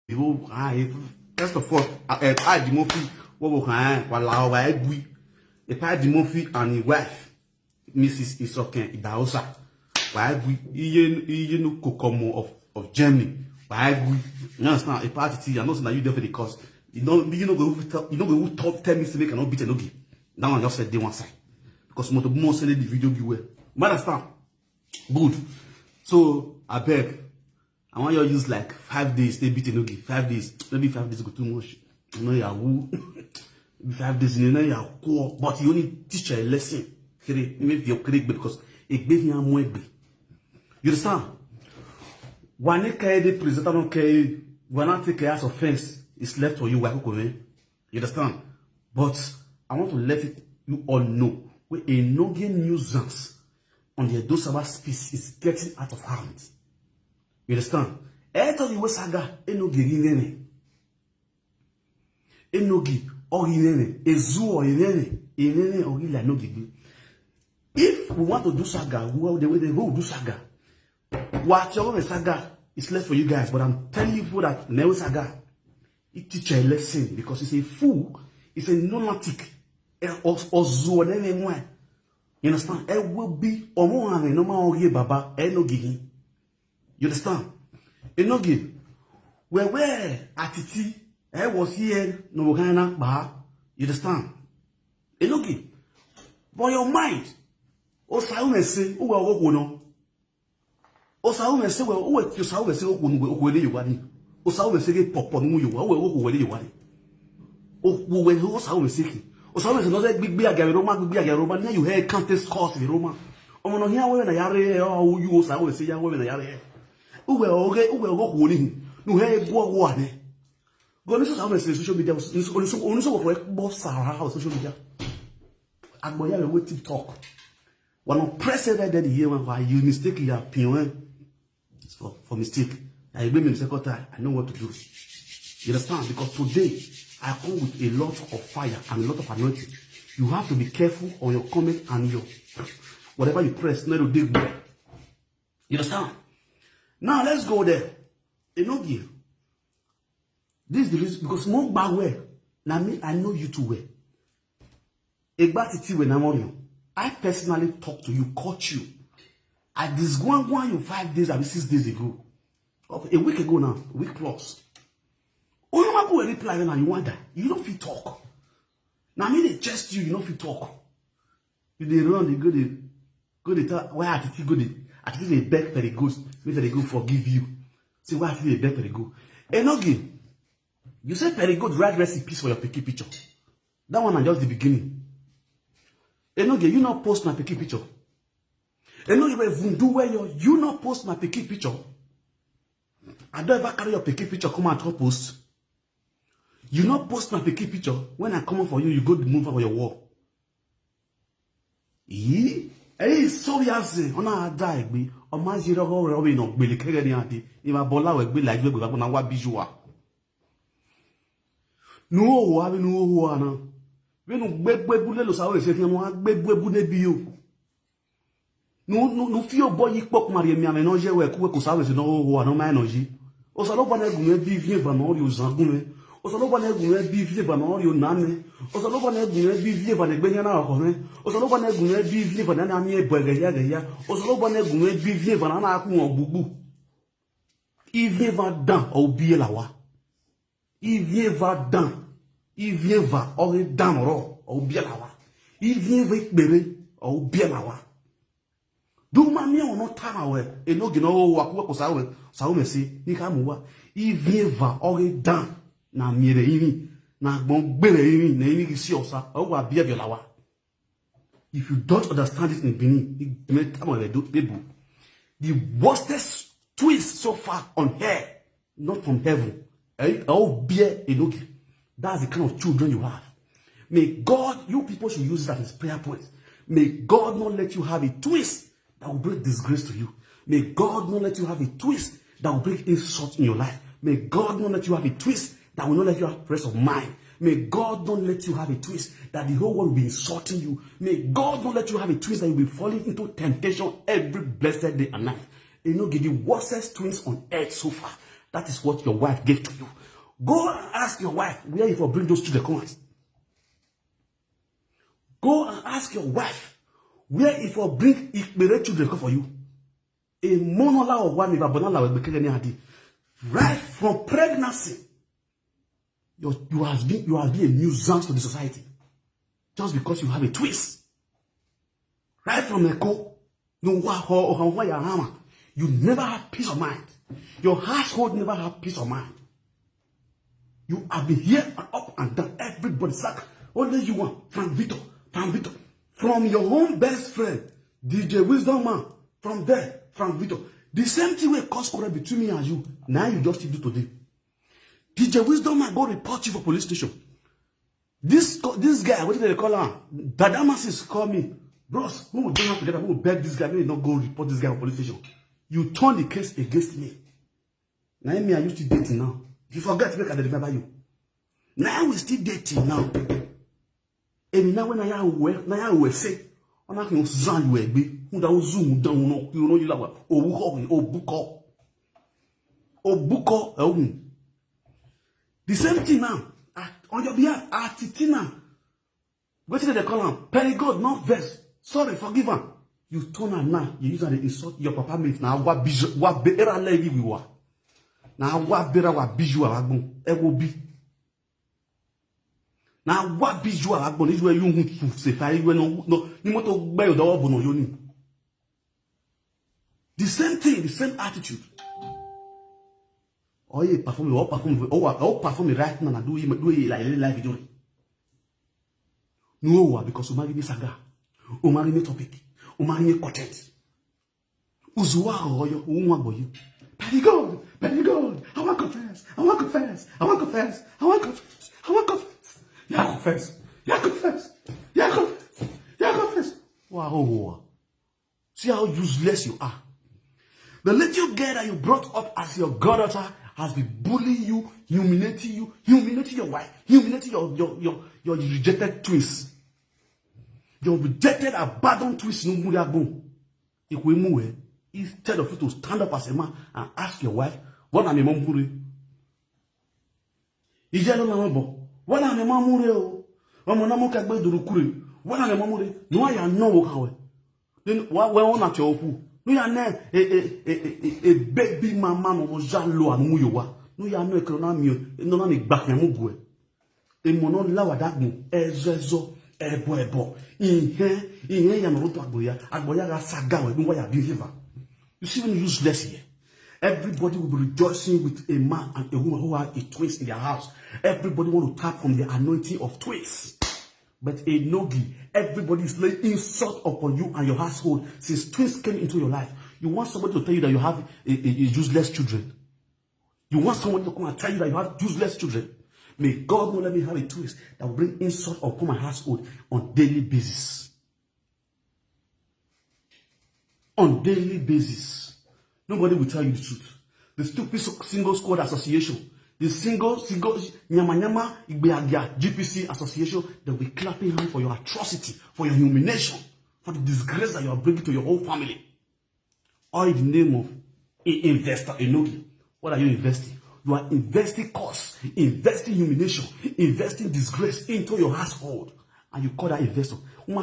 First of all, I the Murphy, what will allow by Egui, a part the Murphy and his wife, Mrs. Isoken Idaosa, by Egui, Ian Kokomo of Germany, by Egui. You understand? A party, and also that you there for the cause. You know who top 10 minutes to make cannot beat an Ogi. That one just said they one side. Because Motobumo send the video you were. You understand? Good. So, I beg. I want you to use like 5 days, they beat Enogi. 5 days. Maybe 5 days go too much. You know Yahoo. Maybe 5 days, you know Yahoo. But you only teach a lesson. Maybe you're correct because it gave you more. You understand? When you carry the presenter, don't carry, when I take as offense, it's left for you. You understand? But I want to let you all know where a Enogi nuisance on the Edo Saba space is getting out of hand. You understand? Eto the saga enogi rinene. Enogi orinene. Ezu orinene. Inene orila nogi. If we want to do saga, the way they go do saga. What your saga is left for you guys, but I'm telling you that Neo Saga, it teach a lesson because it's a fool, it's a lunatic. You understand? It will be omo no ma baba enogi. You understand? Enogi, where atiti, was here, no Ghana, bah. You understand? Enogi, but your mind, Osaume say, who will go no? Osaume say, well, who you saw say, who you wadi? Osaume say, popon, you were you wadi. Oh, when who Osaume say, Osaume is not big beer, Roma, now you hear countless cause in Roma. Oh, no, here, when I are, oh, you Osaume say, when I are. Uwe go holding. No hey go one. Go listen to social media. Only so for boss Sarah social media. Agboya we TikTok. One of president that here why you mistake your opinion. It's for mistake. I blame the second time. I know what to do. You understand? Because today I come with a lot of fire and a lot of anointing. You have to be careful on your comment and your whatever you press. Not to dig more. You understand? Now let's go there. Enogi. This is the reason because more bad way. Now me, I know you too well. Egbatiti when I'm on you. I personally talked to you, caught you. I disgwangwan you 5 days and 6 days ago. A week ago now, a week plus. Only one go reply and you wonder. You don't feel talk. Now me they chest you, you don't feel talk. You they run, they go they tell why Atiti go they. I think they beg for the ghost. Maybe they go forgive you. See why I think they beg for the ghost. Enogi, you said very good write recipes for your picky picture. That one is just the beginning. Enogi, you not post my picky picture. Enogi, when do where you not post my picky picture. I don't ever carry your picky picture come and post. You not post my picky picture. When I come up for you, you go to move over your wall. Yee? Hey, so yazi, ona die be. O ma jiro ho re no gbele kere ni ade. I ma bola we gbe like we go na wa bijua. Nu o wa bi nu o wa na. We nu gbegbebu le lo sa o se ti mo gbegbebu ne bi o. Nu fi o boy pok mari mi ame no je we ku ko sa we se no o wa no ma no ji. O sa lo ba na gun e bi vie va no ri o zangun me. O sa lo ba na gun e bi vie va no ri o na me. O sa lo ba na gun e bi vie va ne gbe yan na ko me. O sa lo ba na gun e bi vie va na mi e bege ya. O sa lo ba na gun e bi vie va na ku won gbugbu. Il vient va dans au bier la wa. Il vient va dans. Il vient va au dans ro au bier la wa. Il vient va bere au bier la wa. Do ma mi on no time we. E no gino wa ku ko sa o me si ni ka mu wa. Il vient va au dans na miere yin na gbon gbere yin na yin si osa o wa bier la wa. If you don't understand it in Benin, the worstest twist so far on air, not from heaven. Oh, beer enogi. That's the kind of children you have. May God, you people should use that as prayer points. May God not let you have a twist that will bring disgrace to you. May God not let you have a twist that will bring insult in your life. May God not let you have a twist that will not let you have rest of mind. May God not let you have a twist that the whole world will be insulting you. May God not let you have a twist that you'll be falling into temptation every blessed day and night. You know, give the worstest twins on earth so far. That is what your wife gave to you. Go and ask your wife where you for bring those children come out. Go and ask your wife where if you bring Ikpere children come for you. A monola or one right from pregnancy, you have been a nuisance to the society just because you have a twist. Right from the core, you never have peace of mind. Your household never have peace of mind. You have been here and up and down. Everybody sack. Only you want Frank Victor. From your own best friend, DJ Wisdom Man. From there, Frank Victor. The same thing will cause quarrel between me and you. Now you just do today. DJ Wisdom Man go report you for police station. This guy, what did they call him? Dadamasis call me. Bros, we will join up together. We will beg this guy. We will not go report this guy for police station. You turn the case against me. Now me and you still dating now. If you forget, make I remember you. Now we still dating now. And now when I will say, on a can zan you be who da zoom down no you know you like buko. The same thing now on your behalf Titina. What did they call him? Perry God, not verse. Sorry, forgive him. You turn and now you use and insult your papa mate now what beera levy we were. Now what beera what biju agbon e wo bi. Now what biju agbon is where you se fa you no ni moto gbe yo do bo no yo ni. The same thing, the same attitude. Oh yeah, perform right now and do it like live video. No, because you marry me saga, you marry me topic, you marry me content. Uzuwa royo, uwa boy. Perry God, I want confess. Yeah, confess. Wow. See how useless you are. The little girl that you brought up as your goddaughter has been bullying you, humiliating your wife, humiliating your rejected twins. Your rejected, abandoned twins. Instead of you to stand up as a man and ask your wife, what am I mambure? What am I mambure? What am I mambure? What am I mambure? No, I know how. Then what one at your who? No, you are not a baby mama no jalo anu yowa. No, you are not a economy. No, na me back na mugwe. E mono lawa dagbo ezo ebo. Ihe ya no to agboya ga saga we nwa ya behave. You see when you useless here. Everybody will be rejoicing with a man and a woman who have a twins in their house. Everybody want to tap from the anointing of twins. But a nogi, everybody is laying insult upon you and your household since twins came into your life. You want somebody to tell you that you have a useless children. You want somebody to come and tell you that you have useless children. May God not let me have a twist that will bring insult upon my household on daily basis. On daily basis. Nobody will tell you the truth. The stupid single squad association, the single nyama igbeagia GPC association, they will be clapping hand for your atrocity, for your humiliation, for the disgrace that you are bringing to your whole family. All in the name of investor Enogi. What are you investing? You are investing costs, investing humiliation, investing disgrace into your household, and you call that investor. You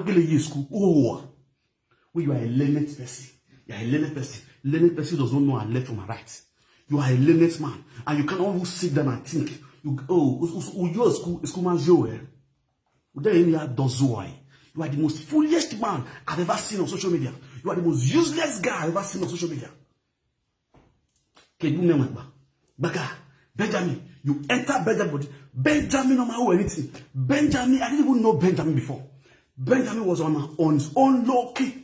are a learned person. You are a learned person. Learned person does not know our left from our right. You are a learned man, and you cannot even sit down and think. You are school man. You are the most foolish man I've ever seen on social media. You are the most useless guy I've ever seen on social media. Can you remember? Baga, Benjamin, you enter Benjamin. Benjamin no matter anything. Benjamin, I didn't even know Benjamin before. Benjamin was on his own low key.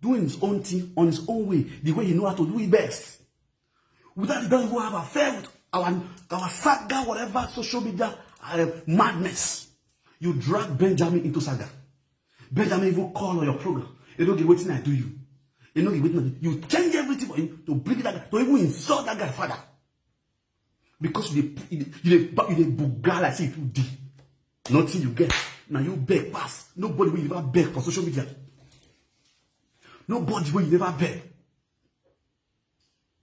Doing his own thing on his own way, the way he know how to do it best. Without he doesn't even have affair with our saga, whatever social media madness. You drag Benjamin into saga. Benjamin even call on your program. You don't get waiting I do you. You know you change everything for him to bring that guy, to even insult that guy's father. Because you buga like if you did. Nothing you get. Now you beg pass. Nobody will ever beg for social media. Nobody will never beg.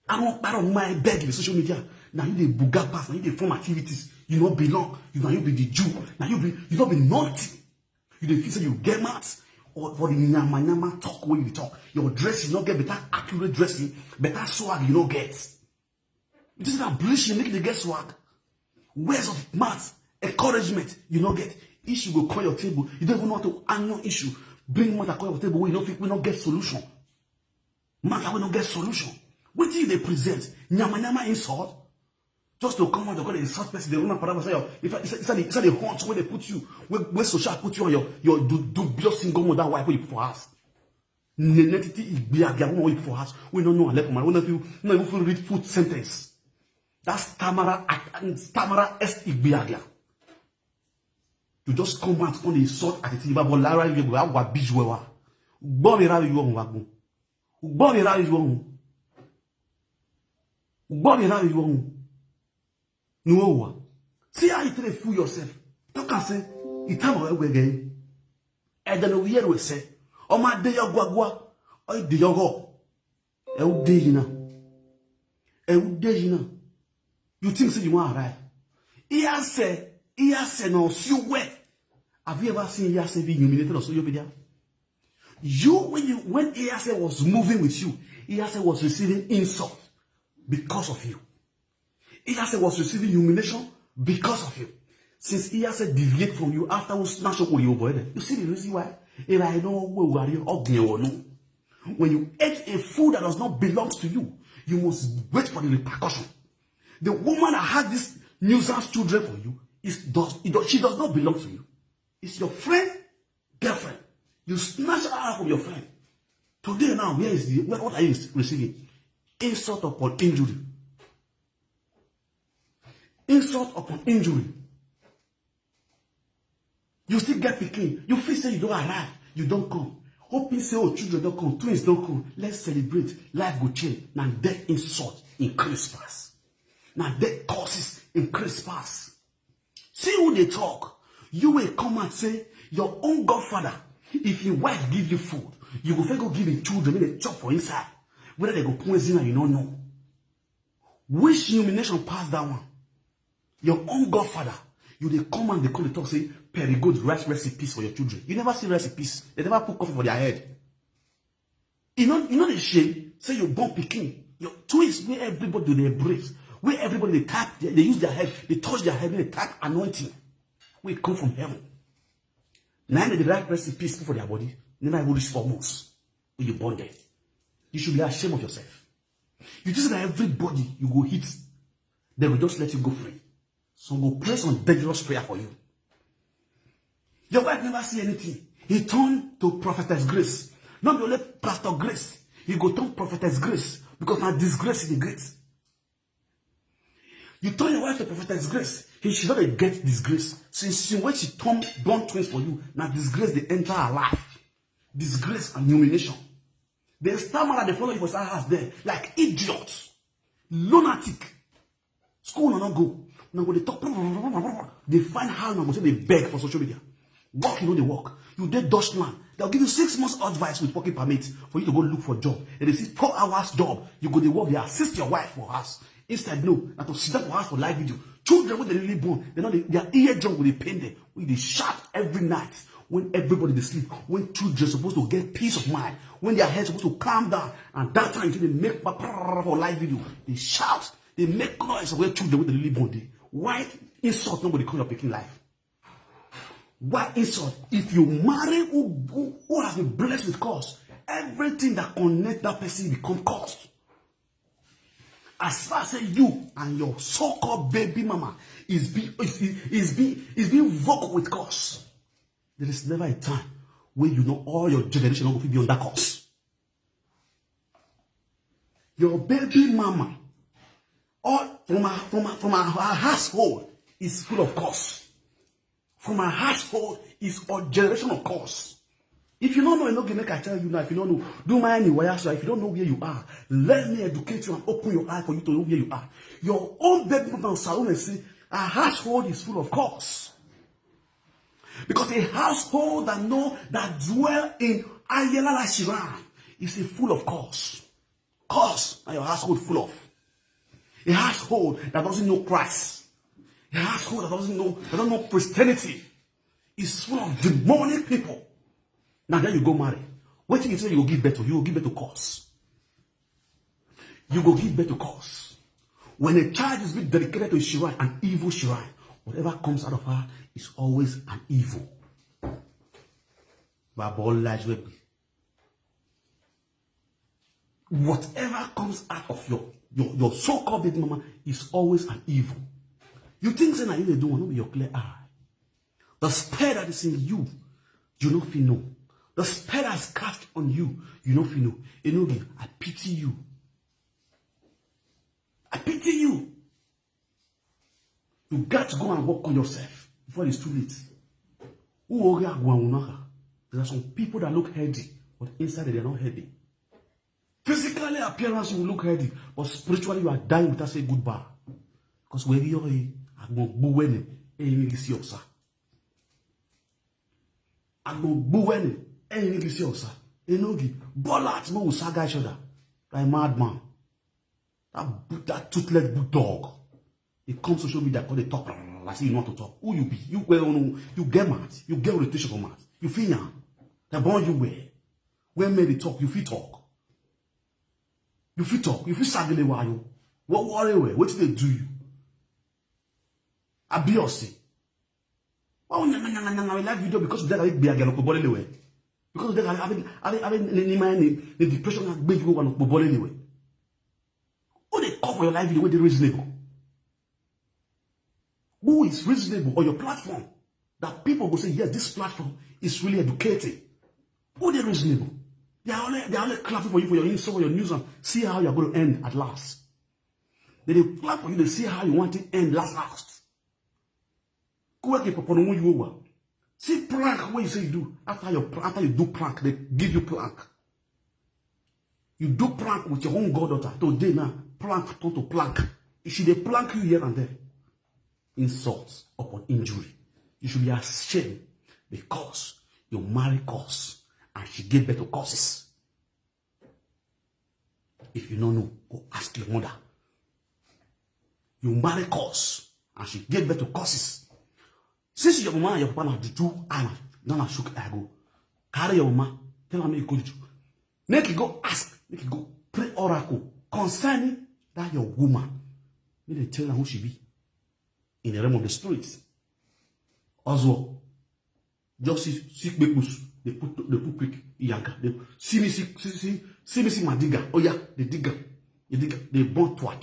I don't mind begging the social media. Now you the buga pass, now you the form activities. You not belong. You now you be the Jew. Now you not be naughty. You the feel say you get mad. Or for the nyama talk when you talk. Your dress you not get better accurate dressing, better swag you not get. This is that bullshit make you get swag. Words of math, encouragement you not get. Issue will call your table. You don't even want to handle issue. Bring matter call your table. We not get solution. Matter we not get solution. What do they present? Nyama insult. Just to come out, they're going to insult person. They want to say, it's not the haunts where they put you, where social put you on your dubious single mother wife where you put for us. Nenetity igbiagia where you put for us. We don't know. Left for my. We don't even read full sentence. That's Tamara S igbiagia. You just come out on the insult at the table. But Lara, you go out what bitch wewa. Bobby Ravi you on wagon. Bobby Ravi you on. Bobby Ravi you on. No, see how you try to fool yourself. Don't can say it time away again. And then we hear we say, "Oh my day your guagua, oh day your go, eh day you know, You think so you want to arrive? He say no see where. Have you ever seen he say being humiliated or so you be there? When he was moving with you, he was receiving insult because of you. Iyase was receiving humiliation because of you. Since Iyase deviate from you after we snatch up with your boy, you see the reason why? If I know where you are, when you eat a food that does not belong to you, you must wait for the repercussion. The woman that had this nuisance children for you, she does not belong to you. It's your friend, girlfriend. You snatch her from your friend. Today now, what are you receiving? Insult upon injury. Insult upon injury. You still get picking. You feel say you don't arrive. You don't come. Hoping say, oh, children don't come. Twins don't come. Let's celebrate. Life will change. Now death insult increase fast. Now death causes increase fast. See who they talk. You will come and say, your own godfather, if your wife give you food, you go go give the children, maybe they chop for inside. Whether they go poison you don't know. Which humiliation pass that one? Your own godfather, you they come and they call the talk say Perigold rice recipes for your children. You never see recipes. They never put coffee for their head. You know the shame. Say you born Peking. Your twins where everybody do they embrace, where everybody they tap, they use their head, they touch their head, they tap anointing. We come from heaven. Now they write recipes for their body. Never even reach 4 months when you born there. You should be ashamed of yourself. You just that everybody you go hit, they will just let you go free. Some will pray some dangerous prayer for you. Your wife never see anything. He turned to Prophetess Grace. Not only Pastor Grace. He go turn Prophetess Grace. Because now disgrace is the grace. You turn your wife to Prophetess Grace. She not get disgrace. Since when she turned born twins for you, now disgrace the entire life. Disgrace and humiliation. They stammer they follow you for house there. Like idiots. Lunatic. School will not go. Now when they talk, they find how now they beg for social media. Work, you know they work. You did Dutchland. They'll give you 6 months advice with working permits for you to go look for a job. And they see 4 hours job. You go to work, they assist your wife for us. Instead, no, not to sit down for us for live video. Children when they really born, they know their eardrum will be pain them. When they shout every night, when everybody they sleep, when children are supposed to get peace of mind, when their heads supposed to calm down, and that time they make for live video. They shout, they make noise where children when they really born. Why insult nobody call your picking life? Why insult? If you marry who has been blessed with cause, everything that connects that person become cost. As far as you and your so-called baby mama is being vocal with cause, there is never a time where you know all your generation will be on that cause. Your baby mama, all from her household is full of cause. From her household is a generation of cause. If you don't know, enough, make I tell you now. If you don't know, do my anywhere. So if you don't know where you are, let me educate you and open your eye for you to know where you are. Your own baby mama Salome say, a household is full of cause. Because a household that dwell in Ayala Shiran is a full of cause. Cause and your household full of. A household that doesn't know Christ. A household that doesn't know Christianity. Is full of demonic people. Now then you go marry. What thing you say you will give birth to? You will give birth to curse. You will give birth to curse. When a child is being dedicated to a shrine, an evil shrine, whatever comes out of her is always an evil. Whatever comes out of your so-called baby mama is always an evil. You think saying that you do not be your clear eye. The spell that is in you, you don't feel no. The spell that is cast on you, you don't feel no. Enogi, I pity you. I pity you. You got to go and work on yourself before it's too late. There are some people that look healthy, but inside they are not healthy. Physically, appearance you look healthy, but spiritually you are dying without saying goodbye. Because where you are, you see yourself. Buwene, any siosa, enogi, bollat mo saga each other, like madman. That toothless bulldog. It comes to show me that when they talk, I see you know how to talk. Who you be? You get mad, you get orientation for mad. You feel now. The born you wear. When men they talk, you feel talk. You feel talk, you feel sagile why you. What worry where? What did they do you? Abiosi. Oh, no, live video because they be again of anyway. Because they are having the depression that made you one of anyway. Oh, they cover your live video with the reasonable. Who is reasonable on your platform? That people will say, yes, this platform is really educating. Who they reasonable? They are only clapping for you for your insult, for your news, and see how you are going to end at last. They clap for you to see how you want it to end last. See plank, what you say you do. After you do plank, they give you plank. You do plank with your own goddaughter. Today now, plank turn to plank. You should they plank you here and there. Insults upon injury. You should be ashamed because you marry curse and she gave birth to curses. If you don't know, go ask your mother. You marry curse and she gave birth to curses. Since your mama and your papa do two, now I shook I go. Carry your mama, tell her me go do. Make you go ask, make you go pray oracle concerning that your woman. May they tell her who she be in the realm of the spirits. Also, just see bekus, they put quick yanka. They see me see my digger. Oh yeah, the digger, they burn twa.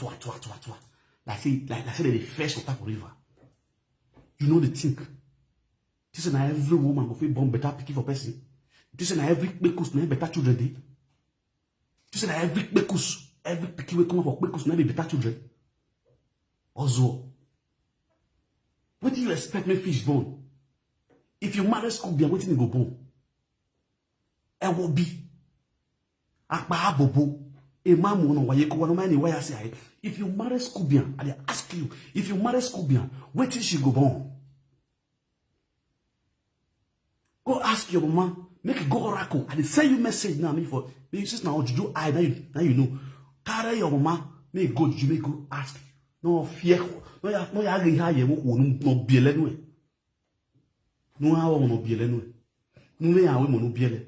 Like say they fresh water for river. You know the thing. This is not every woman go fit born better picking for person. This is not every bekus na better children dey. This is not every bekus, every picking will come up for bekus na be better children. Also, what do you expect me fish born? If you marry Scorpion, what do you go born? It will be akpa bobo. If you marry Scorpion, I ask you, if you marry Scorpion, where till she go born? Go ask your mama, make it go oracle. I send you message now. Me for you just now you I now you know. Carry your mama, make go you make go ask. No fear, no ya high no biele no. No how no biele no. No ya we no biele.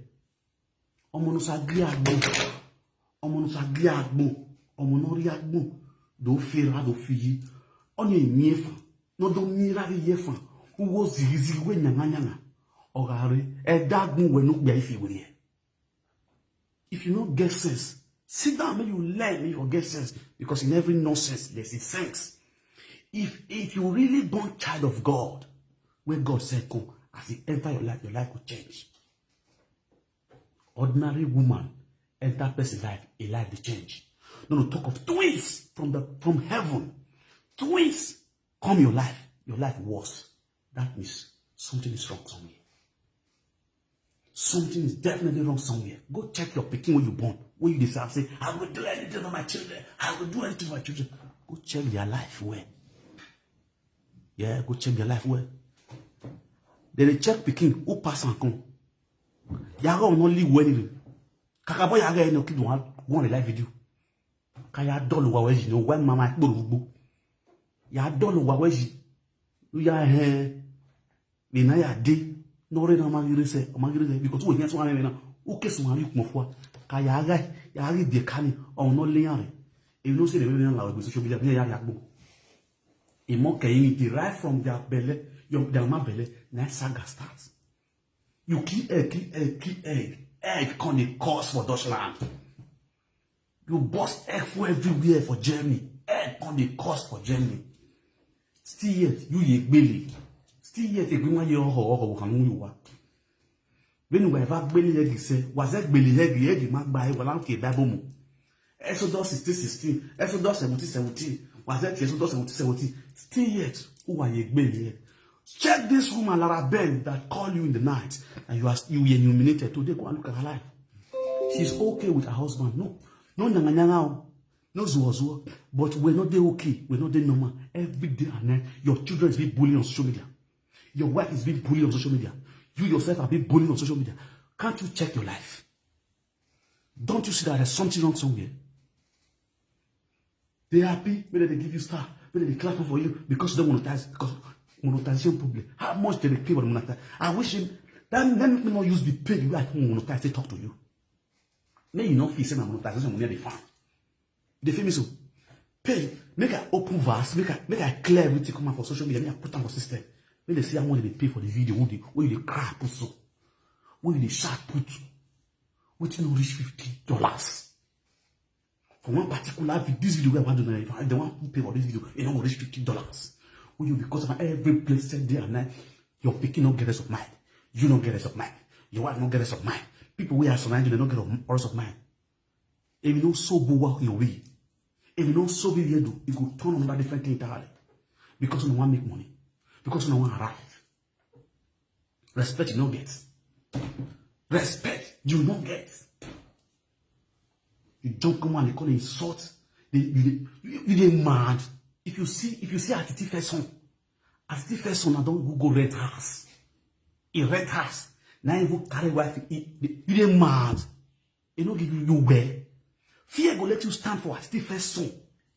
Omo no sagri agbo. Omo no sagri agbo. Omo no ri agbo. Do fear do fiyi. Onye miefa. No do mira ri yefa. Uwo zirizi we nyanga. If you don't get sense, sit down and you learn if you get sense. Because in every nonsense, there's a sense. If you really born child of God, where God said go, as he enter your life will change. Ordinary woman enter person's life, a life will change. No, talk of twins from heaven. Twins come your life worse. That means something is wrong somewhere. Something is definitely wrong somewhere. Go check your picking when you born. When you decide, say, I will do anything for my children. I will do anything for my children. Go check their life where. Yeah, go check their life where. Then they check picking who pass and come. Yaga will not live well. Kakaboy yaga no keep one live video. Kaya dolo wa weji no when mama gboro ya dolo wa weji ya we na ya de no re na magire se because we yan so ame na o kesu ma ri kumofo kaya ga ya ri de kani on no le yan re e no se le me na la we social media ya ya gbo e mo kayin derive from their belly their ma belly na saga starts you keep egg can the cost for Deutschland. You bust egg for everywhere for Germany. Egg on the cost for Germany. Still yet, you ye belly. Still yet, a green year or you when we have belly egg, say, was that belly egg marked by Walanki Babomu? Exodus 16, Exodus 17, was that Exodus 17? Still yet, who are ye belly egg? Check this woman, Lara Ben, that called you in the night, and you were illuminated. Today, go and look at her life. She's okay with her husband. No, no zuwa, but we're not there okay. We're not there normal. Every day and night, your children is being bullied on social media. Your wife is being bullied on social media. You yourself are being bullied on social media. Can't you check your life? Don't you see that there's something wrong somewhere? They're happy, whether they give you star, whether they clap for you because they monetize, because monetization problem. How much do they pay for the monetize? I wish him, then let me not use the pay you like monetize, they talk to you. May you not feel saying monetization money they find. They feel me so. Pay, make an open verse, make a clear everything come out for social media, make a put on the system. When they see how much they pay for the video, when they crap put so, when they sharp put, what you know reach $50. For one particular video, this video I want to know, if they want to pay for this video, you don't reach $50. When you because of every place day and night, your picking not get rest of mind. You don't get rest of mind. Your wife don't get rest of mind. People who are surrounding you, they don't get rest of mind. If you don't so go walk your way, if you don't so be here do, you go turn on that different thing entirely. Because you don't want to make money. Because you don't want to arrive. Respect you don't get. Respect you don't get. You don't come and they call it insult. You mad. If you see Atiti first son, I don't go rent house. A rent house. Now you carry wife. You mad. You don't give you where. Fear go let you stand for Atiti first son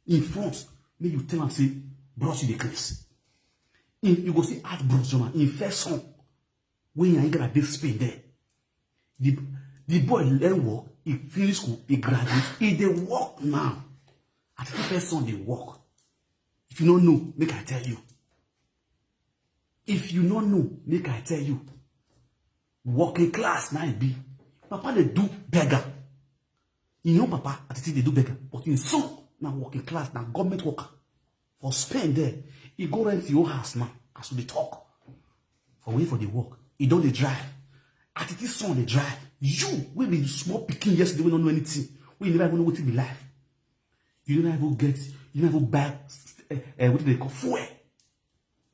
in front. May you tell and say, bros you the case. You go see at bros in first son. When you get a big spin there. The boy learn work. He finish school. He graduate. He they work now. Atiti first son they work. If you don't know, make I tell you. If you don't know, make I tell you. Working class now be. Papa they do beggar. You know Papa, Atiti they do beggar. But in son, now working class, now government worker. For spend there, he go rent your house now. As we talk. For wait for the work. He don't they drive. Atiti son they drive. You will be small picking yesterday, we don't know anything. We never even know what to be life. You don't even get, you never buy what do they call fuel.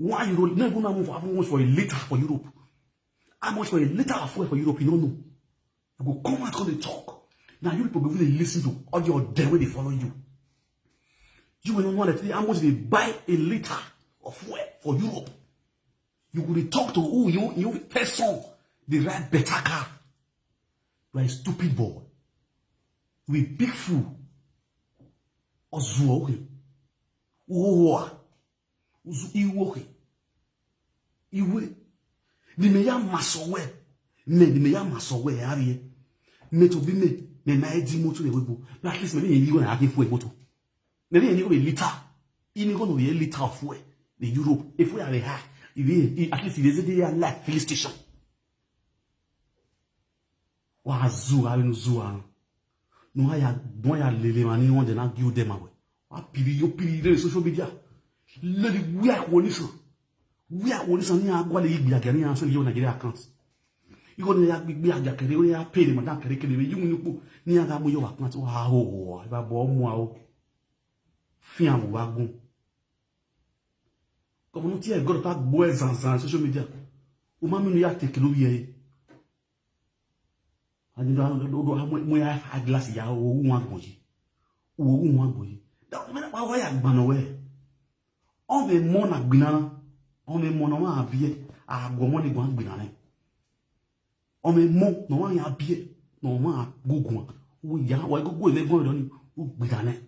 €1, you never know how much for a liter for Europe. How much for a liter of fuel for Europe, you don't know. You go come out on the talk. Now you people really listen to all your day when they follow you. You will not know that how much they buy a liter of fuel for Europe. You will talk to who you person they ride better car. You are a stupid boy. You a big fool. Ozuoke. Uwa. Iwoke. Iwe. Ni me ya masowe. Ni me ya masowe ariye. Me to be me na edi moto le webo. At least me ni go na ake fuel moto. Me ni go a liter. Ini go no a liter of fuel. The Europe. If we are high, at least it is a like filling station. Wa zu ali no zu an. No ya lele mani won de na give them away. Wa pili yo pili re social media. Le we are woniso. We are woniso ni agwa le igbi agari an so yo Nigeria account. You go na igbi agakere o ya pay mo dan kere kere you ni po ni aga mo yo account wa ho ba bo mu a o. Fi an wa gun. Comme nous tiens God pas boy zanzan social media. O ma mi no ya take lo ye. And you know, when I have glass, ya one boy. One boy. That why I ban away. On the mona binana, on the mona beer, I go money one binana. On the mo, no one ya beer, no one go. We ya, why go in the boy on you, binana.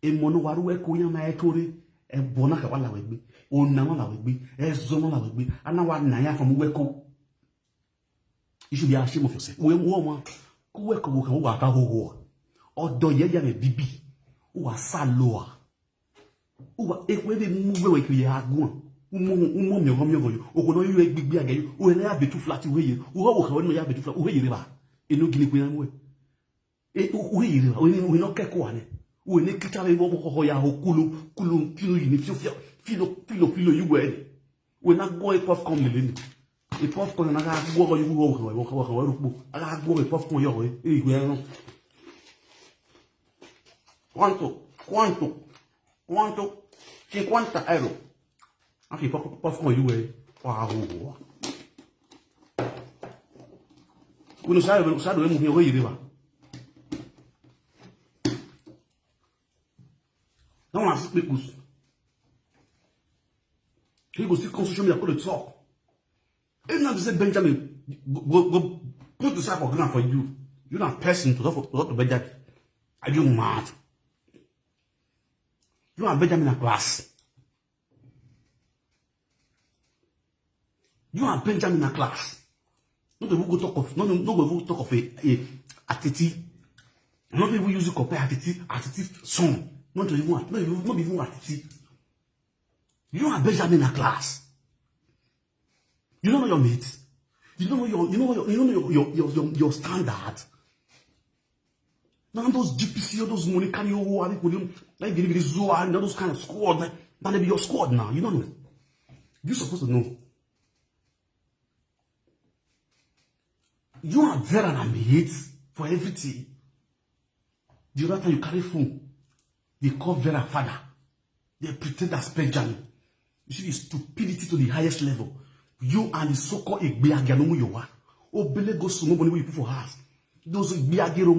e mono waru e ko yan ma e tore e bona ka wala wegbe o na wala wegbe e zo wala wegbe ana wa na ya from weko. You should be ashamed of yourself. We woman ku weko wo kan wa ka ho odo ye ya me bibi wa saloa wa e we be mu we kiri agun mo mi yo okono yu egbigbi agayu o na ya betu flat we ye o wo kan no ya betu flat o ye ba eno gini ko yan we e o ye ba o ni no keko ane o ni kita be bo ko ya ho kulu kilo yi ni filo yu we we na go e popcorn le ni e popcorn na ga go yu wo rupo aga go e popcorn yo e we no ¿Cuánto? 50 euros. Así, popcorn yu we wow. Uno sabe hemos ido a ir. Não há explicação. He goes to social media call it talk. It's not to say Benjamin go put yourself for ground for you. You're not a person to talk to Benjamin. Are you mad? You are Benjamin in class. You are Benjamin in class. Not even go talk of a attitude. Not even use it compare attitude song. Not even attitude. You are Benjamin in class. You don't know your mates. You don't know your standard. Now those GPC or those money can you like those kind of squad. That may be your squad now. You don't know. You're supposed to know. You are very animated for everything. The other time you carry phone, they call Vera father. They pretend that's Benjamin. You see the stupidity to the highest level. You and the so-called Egbeaganomu you are. Oh, Bele goes to nobody will put for house. Those Egbeagero,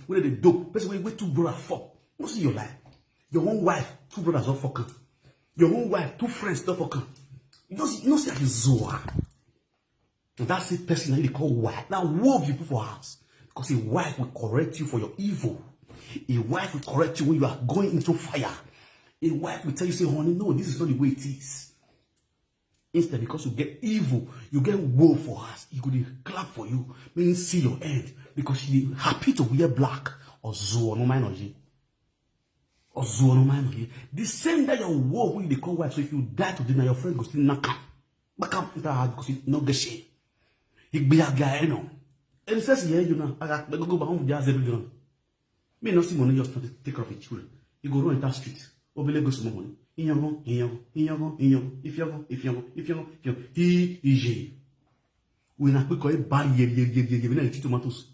when they dope. Basically, where two brothers fuck. What's in your life? Your own wife, two brothers don't fuck. Your own wife, two friends don't fuck. You don't see like a Zoa. And that's the person that they call wife. Now, wolf you put for house. Because a wife will correct you for your evil. A wife will correct you when you are going into fire. A wife will tell you, say, honey, no, this is not the way it is. Instead, because you get evil, you get woe for us. He could clap for you, meaning see your end. Because she happy to wear black or zoo no mind on you. Or zoo no mind on you. The same that your woe when they call wife. So if you die today, now your friend goes still knock up. Back up because you not get shit. He be a guy, no. And it says, yeah, you know, I got to go back home with jazz every day. Me no see money just to take care of your children. You go run in that street. Obele go some money. If you he when I quick buy ye tomatoes.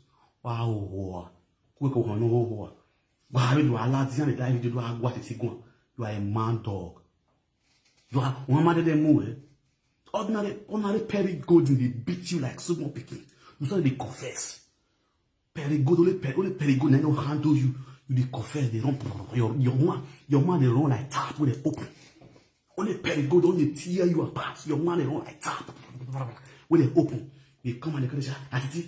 Wow, quick no why do I lad the guy do what is he going? You are a man dog. You are one man they move. Ordinary Perry Gold they beat you like small picking. You start they confess. Perry Gold only Perry Gold they don't handle you. You dey confess, they run your man they run like tap when they open. Only Perry Gold only tear you apart. Your man they run like tap when they open. They come and they say, Atiti,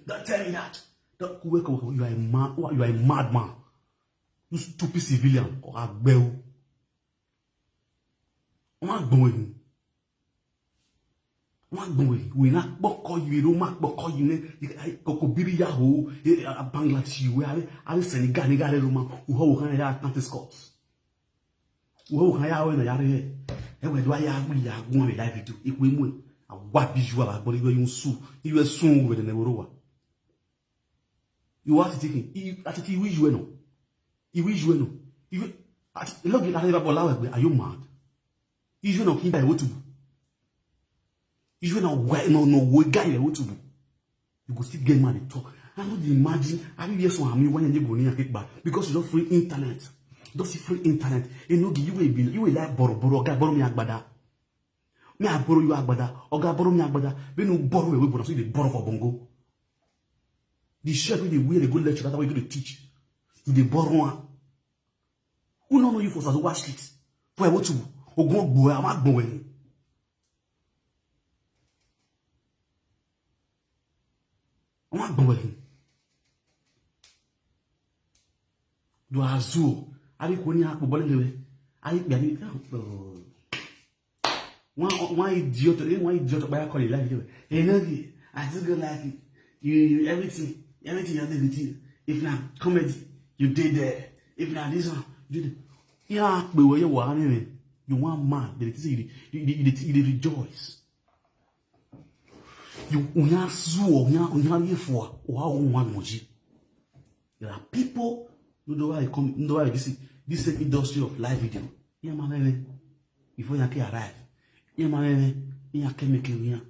don't tell me that. Don't work. You are a man. You are a madman. You stupid civilian or a bell. What going? What going? We not call you. You don't call you. Kokobiri Yahoo, Bangladesh. We are Senegal. Senegal. Roma. Who can I Atlantic Scouts? Who can I win a yard? And where do I have we are going to live to? If we win, a what visual, but you soon. You are soon with the Neverova. You are thinking, at the wish you know. You wish you know. You look at Are you mad? You know, him by what to do. You know, no, guy, what to do. You go still get mad and talk. I don't imagine. I will hear some when you go near kickback because you don't free internet. Don't see free internet. You know, you will like borrow me agbada. Me I borrow you agbada. Oga borrow me agbada. We no borrow we borrow so they borrow for bongo. The shirt when they wear, they go lecture. That's how you go to teach. You they borrow one. Who don't know you for Sazowa Street? For what to? Ogun boy, I'm not going. I'm not going. do azul. Abi koni a bobole lewe. Ayi bi ani. One idiot by call it like you. Hey, no, I still go like it. You everything you're doing with you. If not comedy, you did there. If not this one, you did. Yeah, but where you are anyway. You want man, but it's you rejoice. You unya for one moji. There are people who know why come, know why this same industry of live video. Yeah, man, before you can arrive. Yeah, man, you can make it.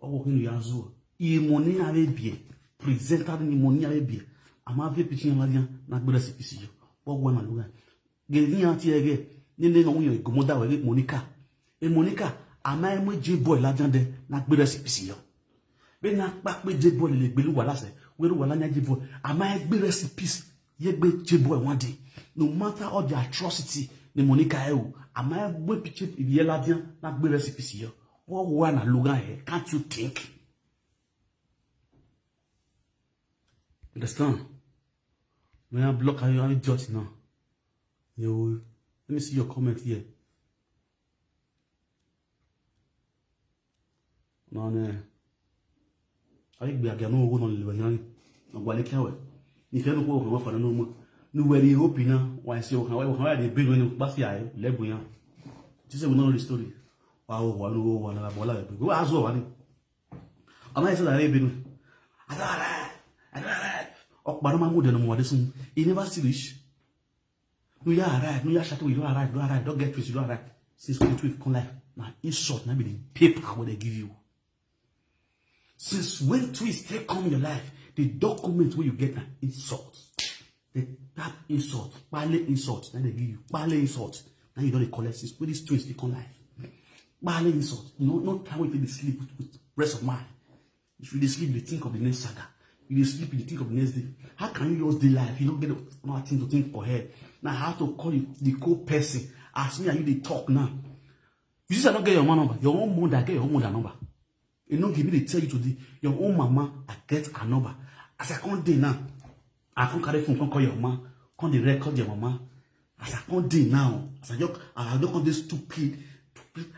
Oh, you are so. Money avec bien, présentar ni money avec bien. Ama ve petit malien na gbere sipisi yo. Bo gwa na luga. Geli anti ege, ni no yo gomoda we Monica. E Monica, ama mo je boy la jande na gbere sipisi yo. Be na pa pe je boy le gbelu wala se. We ru wala nya je boy. Ama gbere sipisi ye gbe je boy one day. No matter all the atrocity ni Monica e o, ama gbe piche ye la dian na gbere sipisi yo. Bo gwa na luga he, can't you think? Understand? When I block you, I judge now. Let me see your comment here. No, I think we are going to go on the way. No, while you can't. If you don't go for no more, no way you hope now. Why say, how they bring you back here? Lebuya. This is another story. Wow, one, go as well. I'm not saying that I've been. I don't he never see rich. No, you arrive, no, you shut you don't arrive, don't get rich, you don't arrive. Since 2012, come life. Now, insult, now be the paper what they give you. Since when twist take come in your life, the document where you get an insult. They tap insult, pale insult, then they give you pale insult. Now you don't collect this. When this twist take come life. Pale insult. No time wait till they sleep with rest of mind. If you sleep, they think of the next saga. You sleep, you think of the next day. How can you use the life? You don't get nothing to think for head. Now, how to call you the co-person? Ask me, are you the talk now? You just not get your man number. Your own mother get your own mother number. You don't give me the tell you today. Your own mama, I get a number. As I come day now, I can't carry phone, can't call your mama, can't the record your mama. As I come day now, as I don't call this stupid.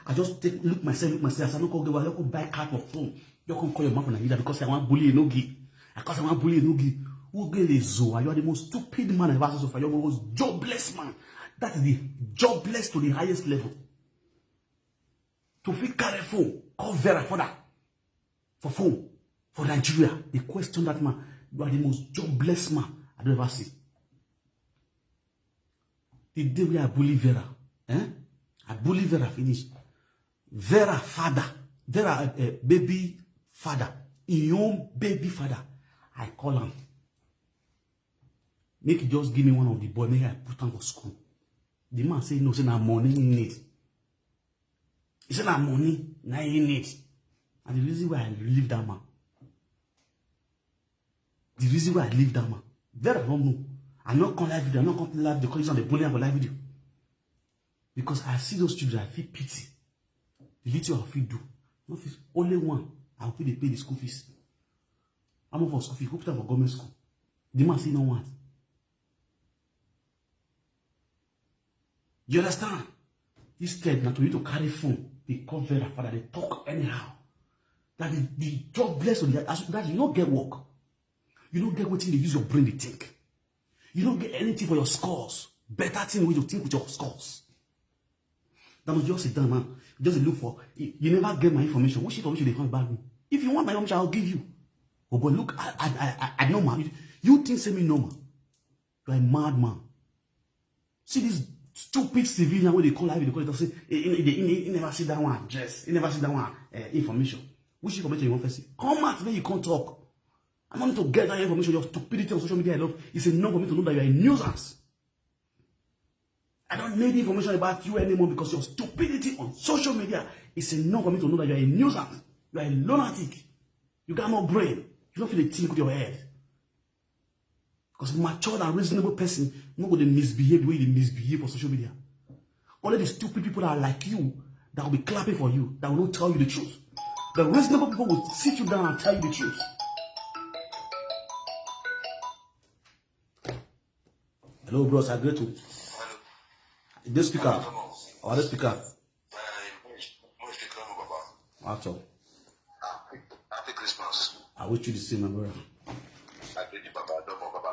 I just look myself. As I don't go buy card for phone. You can't call your mama for Nigeria because I want bully no give. Because I want bully no give. Who get a Zoa? You are the most stupid man I've ever seen so far. You are the most jobless man. That is the jobless to the highest level. To feel carry phone, call Vera for that. For phone. For Nigeria. They question that man. You are the most jobless man I've ever seen. The day we are bully Vera. I bully Vera finish. Vera father. Vera baby father. In your baby father. I call him. Make you just give me one of the boy, make I put him for school. The man say no, say na money in it. He said na money, na in it. And the reason why I leave that man. The reason why I leave that man. Very don't know. I'm not going live video, I'm not going to live the condition of the bullying for live video. Because I see those children, I feel pity. The little I feel do. No fees. Only one. I will pay the school fees. I'm not for school fees, go put them for government school. The man say no want. You understand? Instead, not to you to carry phone, they cover their father, they talk anyhow. That the jobless on that you don't get work. You don't get what they use your brain to think. You don't get anything for your scores. Better thing when you think with your scores. That was just sit down, man. Just look for. You never get my information. Which information they find about me? If you want my information, I'll give you. Oh, but look, I know, man. You think say me normal? You are a madman. See this stupid civilian where they call it, they say, he never see that one address, he never see that one information. Which information you want to see? Come out where you can't talk. I want to get that information. Your stupidity on social media, I love. It's enough for me to know that you are a nuisance. I don't need information about you anymore because your stupidity on social media is enough for me to know that you are a nuisance. You are a lunatic. You got no brain. You don't feel a thing with your head. Because mature and reasonable person, not going to misbehave the way they misbehave on social media. Only the stupid people that are like you, that will be clapping for you, that will not tell you the truth. The reasonable people will sit you down and tell you the truth. Hello, bros. I great to. Hello. This speaker. Or this speaker. What's up? Happy Christmas. I wish you the same, my brother. I did Baba Domo Baba